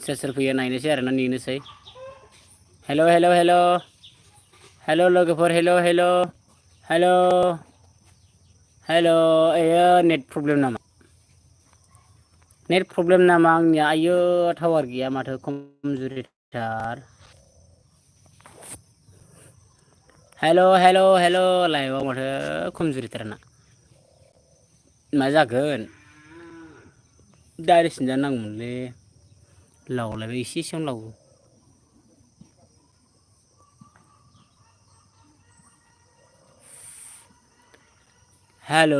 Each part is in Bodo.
सोर फैयो नायनोसै आरोना नेनोसै। हेल' लोगोफोर हेल' एयो नेट प्रब्लेम नामा? नेट प्रब्लेम नामा आंनिया आइयो टावार गैया माथो खमजुरिथार। हेल' लाइभआव माथो खमजुरिथार आंना। मा जागोन डाइरेक्सन जानो नांगौमोनलै लावलायबाय एसेयावनो लावो। हेल'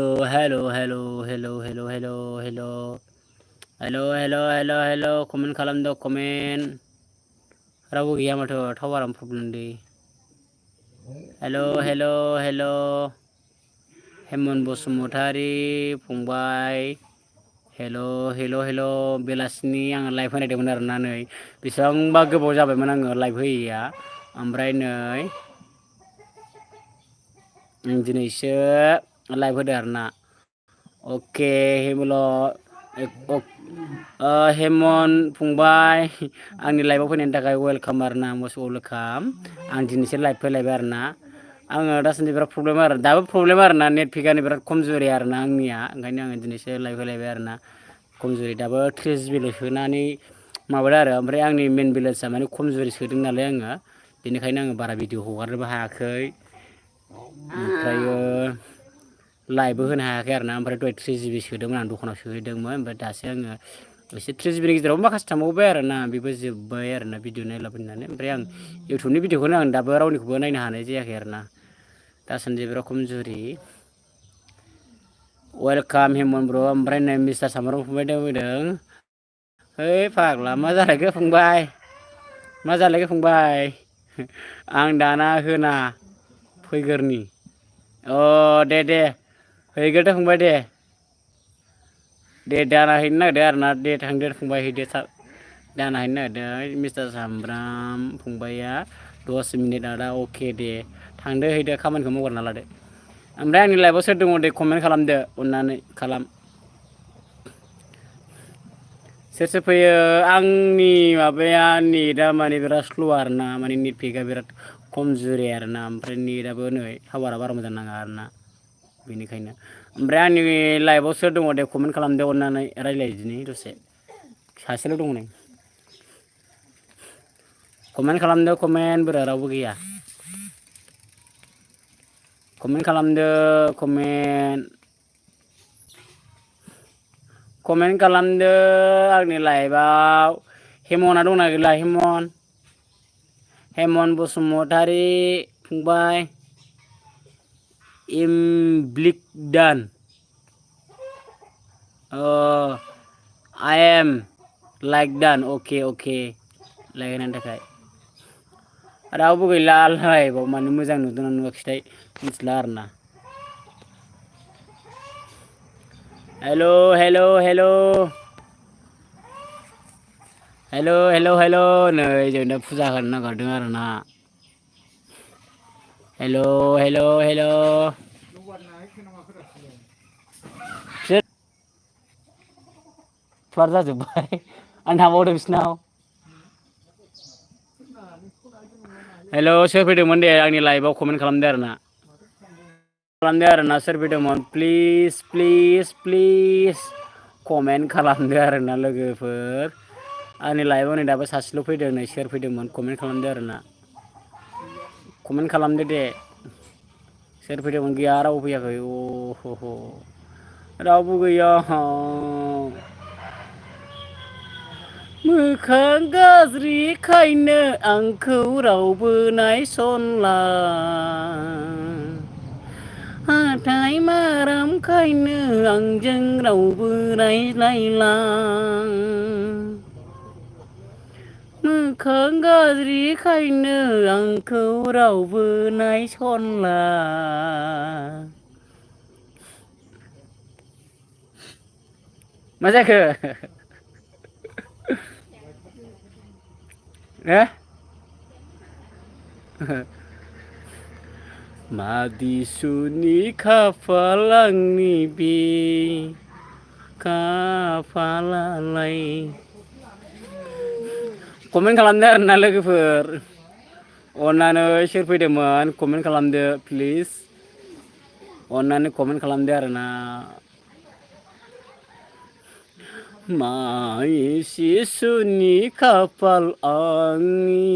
कमेन्ट खालामदो कमेन्ट। रावबो गैया माथो टावारानो प्रब्लेमलै। हेल' हेमन बसुमतारी फंबाय हेल' बेलासिनि आङो लाइभ होनायदोंमोन आरोना नै बेसेबांबा गोबाव जाबायमोन आङो लाइभ होयैया ओमफ्राय नै दिनैसो लाइभ होदो आरोना। अके हेमन फंबाय आंनि लाइभआव फैनायनि थाखाय वेलकाम आरोना मस्ट वेलकाम। आं दिनैसो लाइभ फैलायबाय आरोना। आङो दासान्दि बिराद प्रब्लेम आरो दाबो प्रब्लेम आरोना नेट पेकआनो बिराद खमजुरि आरोना आंनिया ओंखायनो आङो दिनैसो लाइभ होलायबाय आरोना। खमजुरि दाबो 30 जिबिल' सोनानै माबादो आरो ओमफ्राय आंनि मेन बेलेन्सआ माने खमजुरि सोदों नालाय आङो बेनिखायनो आङो बारा भिडिअ हगारनोबो हायाखै। ओमफ्रायो लाइभबो होनो हायाखै आरोना ओमफ्राय दहाय 3 जिबि सोदोंमोन आं दखानाव सोहैदोंमोन ओमफ्राय दासो आङो एसे 3 जिबिनि गेजेरावबो माखासे थांबावबाय आरोना बेबो जोब्बाय आरोना भिडिअ नायलाबायनानै ओमफ्राय आं इउटुबनि भिडिअखौनो आं दाबो रावनिखौबो नायनो हानाय जायाखै आरोना दासान्दि बिराद खमजुरि। वेलकाम हेमन ब्र ओमफ्राय नै मिस्टार सामब्राम फंबाय फैदों। है फाग्ला मा जालायखो फंबाय आं दाना होना फैगोरनि दे हैग्रोदो फंबाय दे दाना हैनो नागिरदों आरोना दे थांदो फंबाय हैदो दाना हैनो नागिरदों मिस्टार सामब्राम फंबाया 10 मिनिट आदा अके दे थांदो हैदो खामानिखौ मावग्रोना लादो। ओमफ्राय आंनि लाइभआव सोर दङ दे कमेन्ट खालामदो अननानै खालाम। सोर फैयो आंनि माबाया नेटआ माने बिराद स्ल' आरोना माने नेट पेकआ बिराद खमजुरि आरोना ओमफ्राय नेटआबो नै टावारा बारा मोजां नाङा आरोना बेनिखायनो। ओमफ्राय आंनि लाइभआव सोर दङ दे कमेन्ट खालामदो अननानै रायज्लायदिनि दसे सासेल' दङ नै कमेन्ट खालामदो कमेन्ट बोरो रावबो गैया कमेन्ट खालामदो कमेन्ट खालामदो आंनि लाइभआव हेमना दंना गैला हेमन बसुमतारी फंबाय इमब्लिकडान आइ एम लाइक डान अके लाइक होनायनि थाखाय रावबो गैला लाइभआव माने मोजां नुदोंना नुवाखैथाय मिथिला आरोना। हेल' नै जों दा फुजा होनो नागिरदों आरोना। हेल' फार जाजोब्बाय आं थांबावदों बिसिनाव हेल' सोर फैदोंमोन दे आंनि लाइभआव कमेन्ट खालामदो आरोना सोर फैदोंमोन प्लिज कमेन्ट खालामदो आरोना लोगोफोर आंनि लाइभआव नै दाबो सासेल' फैदों नै सोर फैदोंमोन कमेन्ट खालामदो आरोना कमेन्ट खालामदो दे सोर फैदोंमोन गैया रावबो फैयाखै रावबो गैया मोखां गाज्रिखायनो आंखौ रावबो नायसनला हाथाय मारामखायनो आंजों रावबो रायज्लायला मोखां गाज्रिखायनो आंखौ रावबो नायसनला मा जाखो मादिसुनि खाफाल आंनि बे खाफालालाय कमेन्ट खालामदो आरोना लोगोफोर अननानै सोर फैदोंमोन कमेन्ट खालामदो प्लिज अननानै कमेन्ट खालामदो आरोना मा सिसुनि खाफाल आंनि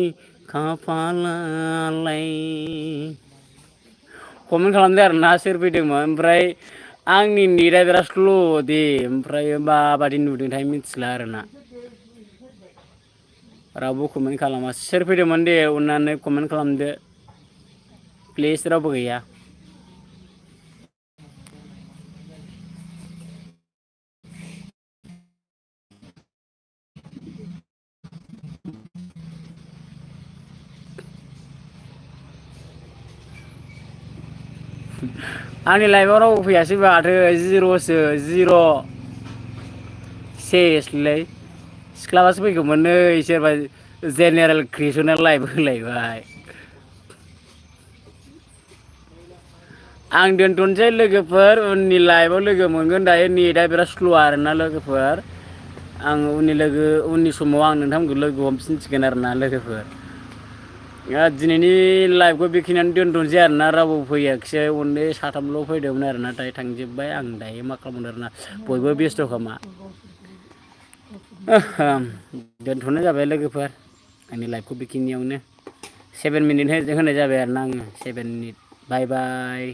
खाफालालाय कमेन्ट खालामदो आरोना सोर फैदोंमोन ओमफ्राय आंनि नेटआ बिराद स्ल' दे ओमफ्राय माबादि नुदोंथाय मिथिला आरोना रावबो कमेन्ट खालामा सोर फैदोंमोन दे अननानै कमेन्ट खालामदो प्लिज रावबो गैया आंनि लाइफआव रावबो फैयासै माथो जिर'सो जिर' सेसलै सिख्लाबासो फैगौमोन नै सोरबा जेनेरेल क्रिसना लाइभ होलायबाय आं दोनथ'नोसै लोगोफोर उननि लाइभआव लोगो मोनगोन दायो नेटआ बिराद स्ल' आरोना लोगोफोर आं उननि समाव आं नोंथांमोनखौ लोगो हमफिनसिगोन आरोना लोगोफोर दिनैनि लाइभखौ बेखिनियानो दोनथ'नोसै आरोना रावबो फैयाखिसै उन्दै साथामल' फैदोंमोन आरोना दायो थांजोब्बाय आं दायो मा खालामनो आरोना बयबो बेस्थ' खोमा दोनथ'नाय जाबाय लोगोफोर आंनि लाइभखौ बेखिनियावनो 7 मिनिट होनाय जाबाय आरोना आङो 7 मिनिट बाय बाय